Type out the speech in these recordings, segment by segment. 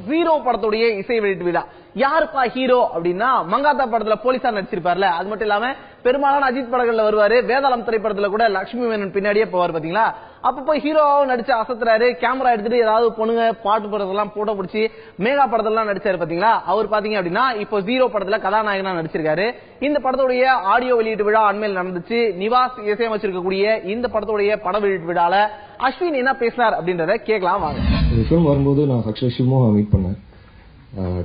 Zero படத்துடைய இசை வெளியீட்டு விழா. யாருப்பா ஹீரோ அப்படின்னா, மங்காத்தா படத்துல போலீஸா நடிச்சிருப்பார்ல, அது மட்டும் இல்லாம பெரும்பாலான அஜித் படங்கள்ல வருவாரு. வேதாளம் திரைப்படத்துல கூட லட்சுமி மேனன் பின்னாடியே போவார் பாத்தீங்களா. அப்ப போய் ஹீரோவாவும் நடிச்சு அசத்துறாரு. கேமரா எடுத்துட்டு ஏதாவது பொண்ணுங்க பாட்டு படத்தெல்லாம் போட்டோ பிடிச்சி மேகா படத்துல நடிச்சாரு பாத்தீங்களா. அவர் பாத்தீங்க அப்படின்னா இப்போ ஜீரோ படத்துல கதாநாயகனா நடிச்சிருக்காரு. இந்த படத்துடைய ஆடியோ வெளியீட்டு விழா அண்மையில் நடந்துச்சு. நிவாஸ் இசையமைச்சிருக்கக்கூடிய இந்த படத்துடைய பட வெளியீட்டு விழால அஸ்வின் என்ன பேசினார் அப்படின்றத கேட்கலாம் வாங்க. இந்த ஃபிலிம் வரும்போது நான் அக்ஷய் சிவமோகன் மீட் பண்ணேன்.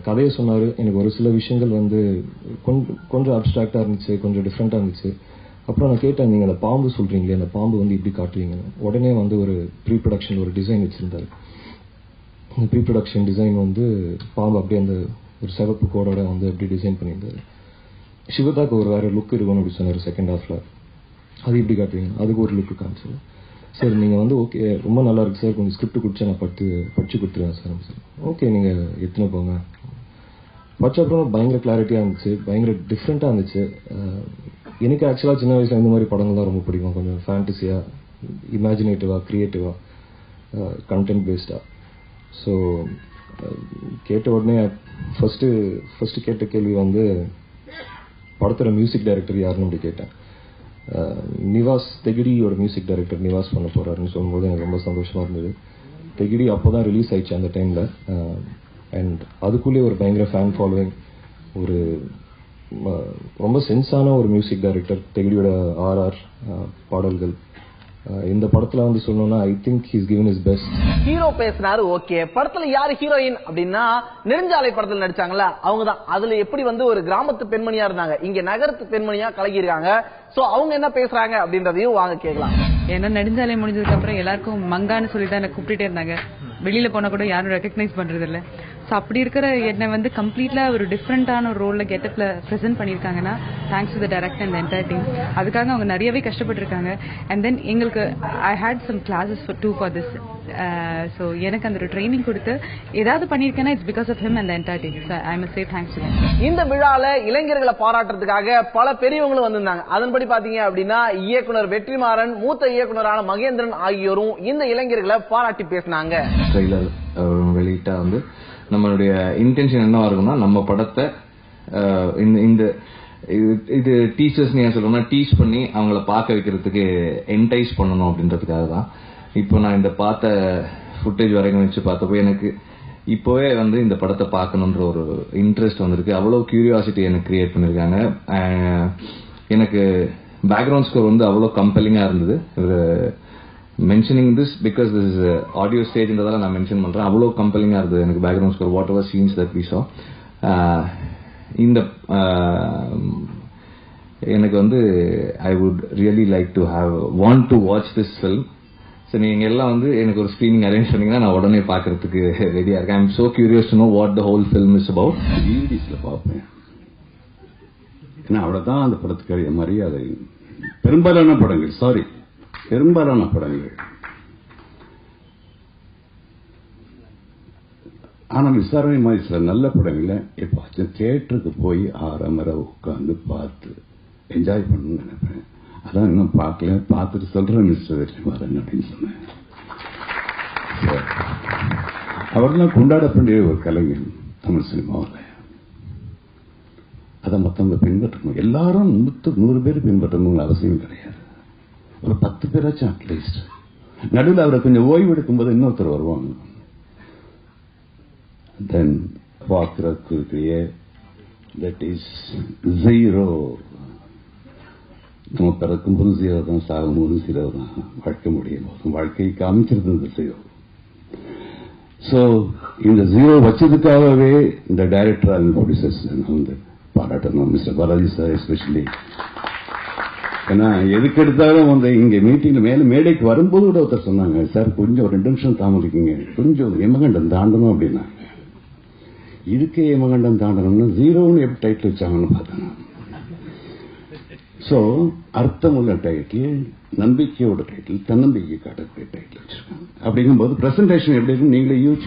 கதையை சொன்னாரு. எனக்கு ஒரு சில விஷயங்கள் வந்து கொஞ்சம் அப்டிராக்டா இருந்துச்சு, கொஞ்சம் டிஃப்ரெண்டா இருந்துச்சு. அப்புறம் நான் கேட்டேன், நீங்க அந்த பாம்பு சொல்றீங்களே, அந்த பாம்பு வந்து இப்படி காட்டுவீங்க. உடனே வந்து ஒரு ப்ரீ ப்ரொடக்ஷன் ஒரு டிசைன் வச்சிருந்தாரு. அந்த ப்ரீ ப்ரொடக்ஷன் டிசைன் வந்து பாம்பு அப்படியே அந்த ஒரு சிவப்பு கோடோட வந்து அப்படி டிசைன் பண்ணியிருந்தாரு. சிவதாக்கு ஒரு வேற லுக் இருக்கணும் அப்படி சொன்னாரு. செகண்ட் ஹாஃப்ல அது இப்படி காட்டுவீங்க, அதுக்கு ஒரு லுக்கு காமிச்சாரு. சார் நீங்க வந்து ஓகே ரொம்ப நல்லா இருக்கு சார், கொஞ்சம் ஸ்கிரிப்ட் குடிச்சா நான் படிச்சு கொடுத்துருவேன் சார். ஓகே நீங்க எத்தனை போங்க. படிச்ச அப்புறம் பயங்கர கிளாரிட்டியா இருந்துச்சு, பயங்கர டிஃப்ரெண்டா இருந்துச்சு. எனக்கு ஆக்சுவலா சின்ன வயசுல இந்த மாதிரி படங்கள் தான் ரொம்ப பிடிக்கும். கொஞ்சம் ஃபேண்டசியா, இமேஜினேட்டிவா, கிரியேட்டிவா, கண்டென்ட் பேஸ்டா. ஸோ கேட்ட உடனே ஃபர்ஸ்ட் கேட்ட கேள்வி வந்து படத்தோட மியூசிக் டைரக்டர் யாருன்னு அப்படி கேட்டேன். நிவாஸ் தெகிடியோட மியூசிக் டைரக்டர் நிவாஸ் பண்ண போறாருன்னு சொல்லும்போது எனக்கு ரொம்ப சந்தோஷமா இருந்தது. தெகிடி அப்போதான் ரிலீஸ் ஆயிடுச்சு அந்த டைம்ல. அண்ட் அதுக்குள்ளேயே ஒரு பயங்கர ஃபேன் ஃபாலோவிங், ஒரு ரொம்ப சென்ஸான ஒரு மியூசிக் டைரக்டர். தெகிடியோட ஆர்ஆர் பாடல்கள் இந்த படத்துல வந்து சொல்லணும்னா I think he's given his best. Hero பேசினாரு. ஓகே, படத்துல யாரு ஹீரோயின் அப்படின்னா, நெடுஞ்சாலை படத்துல நடிச்சாங்கல்ல அவங்கதான். அதுல எப்படி வந்து ஒரு கிராமத்து பெண்மணியா இருந்தாங்க, இங்க நகரத்து பெண்மணியா கலகி இருக்காங்க. சோ அவங்க என்ன பேசுறாங்க அப்படின்றதையும் வாங்க கேட்கலாம். ஏன்னா நெடுஞ்சாலை முடிஞ்சதுக்கு அப்புறம் எல்லாருக்கும் மங்கான்னு சொல்லி தான் என்ன கூப்பிட்டுட்டே இருந்தாங்க. வெளியில போனா கூட யாரும் ரெகக்னைஸ் பண்றது இல்ல. ஸோ அப்படி இருக்கிற என்னை வந்து கம்ப்ளீட்லா ஒரு டிஃப்ரெண்டான ஒரு ரோல்ல கெட்டப்ல ப்ரெசென்ட் பண்ணியிருக்காங்கன்னா thanks to the director and entire team. அதுக்காக அவங்க நிறையவே கஷ்டப்பட்டிருக்காங்க. அண்ட் தென் எங்களுக்கு I had some classes for this. So எனக்கு அந்த ஒரு ட்ரைனிங் கொடுத்து ஏதாவது பண்ணியிருக்கேன்னா it's because of him and entire team. So I must say thanks to him. இந்த விழால இளைஞர்களை பாராட்டுறதுக்காக பல பெரியவங்களும் வந்திருந்தாங்க. அதன்படி பாத்தீங்க அப்படின்னா இயக்குனர் வெற்றிமாறன், மூத்த இயக்குனரான மகேந்திரன் ஆகியோரும் இந்த இளைஞர்களை பாராட்டி பேசினாங்க. ட்ரெய்லர் வெளியிட்டா வந்து நம்மளுடைய இன்டென்ஷன் என்னவா இருக்கும்னா, நம்ம படத்தை இந்த இது டீச்சர்ஸ் ஏன் சொல்லணும்னா டீச் பண்ணி அவங்கள பார்க்க வைக்கிறதுக்கு என்டைஸ் பண்ணணும் அப்படின்றதுக்காக தான். இப்போ நான் இந்த பார்த்த ஃபுட்டேஜ் வரைக்கும் வச்சு பார்த்தப்போ எனக்கு இப்போவே வந்து இந்த படத்தை பார்க்கணுன்ற ஒரு இன்ட்ரெஸ்ட் வந்திருக்கு. அவ்வளோ கியூரியாசிட்டி எனக்கு கிரியேட் பண்ணியிருக்காங்க. எனக்கு பேக்ரவுண்ட் ஸ்கோர் வந்து அவ்வளோ கம்பெல்லிங்காக இருந்தது. mentioning this because this is audio stage ன்றதால நான் மென்ஷன் பண்றேன். அவ்வளோ கம்பெல்லிங்கா இருந்தது எனக்கு background score, whatever scenes that we saw. இந்த எனக்கு வந்து I would really like to want to watch this film. So நீங்க எல்லாம் வந்து எனக்கு ஒரு ஸ்கிரீனிங் அரேஞ்ச் பண்ணீங்கன்னா நான் உடனே பார்க்கறதுக்கு ரெடியா இருக்கேன். I am so curious to know what the whole film is about. டிவிடிஸ்ல பார்ப்பேன். ஏன்னா அவ்வளவுதான் அந்த படத்துக்கு மரியாதை. பெரும்பாலான படங்கள் ஆனால் விசாரணை மாதிரி சில நல்ல படங்களை எப்போ தியேட்டருக்கு போய் ஆரம்பரை உட்காந்து பார்த்து என்ஜாய் பண்ணணும்னு நினைப்பேன். அதான் இன்னும் பார்க்கல, பார்த்துட்டு சொல்றேன் மிஸ்டர் வெற்றிமாறன் அப்படின்னு சொன்னேன். அவர்தான் கொண்டாடப்பண்டிய ஒரு கலைஞன் தமிழ் சினிமாவில். அதை மற்றவங்க பின்பற்றணும். எல்லாரும் 100 பேர் பின்பற்றணும்னு அவசியம் கிடையாது. ஒரு 10 பேராச்சும் அட்லீஸ்ட். நடுவில் அவரை கொஞ்சம் ஓய்வு எடுக்கும்போது இன்னொருத்தர் வருவாங்க. தென் பார்க்கிறதுக்கு தட் இஸ் ஜீரோ. நம்ம பிறக்கும்போது ஜீரோ தான், சாகும்போது ஜீரோ தான், வாழ்க்கை முடியும் போதும் வாழ்க்கையை காமிக்கிறது ஜீரோ. ஸோ இந்த ஜீரோ வச்சதுக்காகவே இந்த டைரக்டர் அண்ட் ப்ரொடியூசர்ஸ் வந்து பாராட்டணும். Mister Balaji sir especially. ஏன்னா எதுக்கு எடுத்தாலும் வந்து இங்க மீட்டிங்ல மேடைக்கு வரும்போது கூட ஒருத்தர் சொன்னாங்க, சார் கொஞ்சம் 2 நிமிஷம் தாமதிக்குங்க, கொஞ்சம் யமகண்டம் தாண்டணும் அப்படின்னாங்க. இதுக்கே யமகண்டம் தாண்டணும்னா ஜீரோன்னு எப்படி டைட்டில் வச்சாங்கன்னு பார்த்தேன். ஸோ அர்த்தமுள்ள டைட்டில், நம்பிக்கையோட டைட்டில், தன்னம்பிக்கை காட்டக்கூடிய டைட்டில் வச்சிருக்காங்க. அப்படிங்கும்போது பிரசன்டேஷன் எப்படி இருக்குன்னு நீங்களே யூஸ்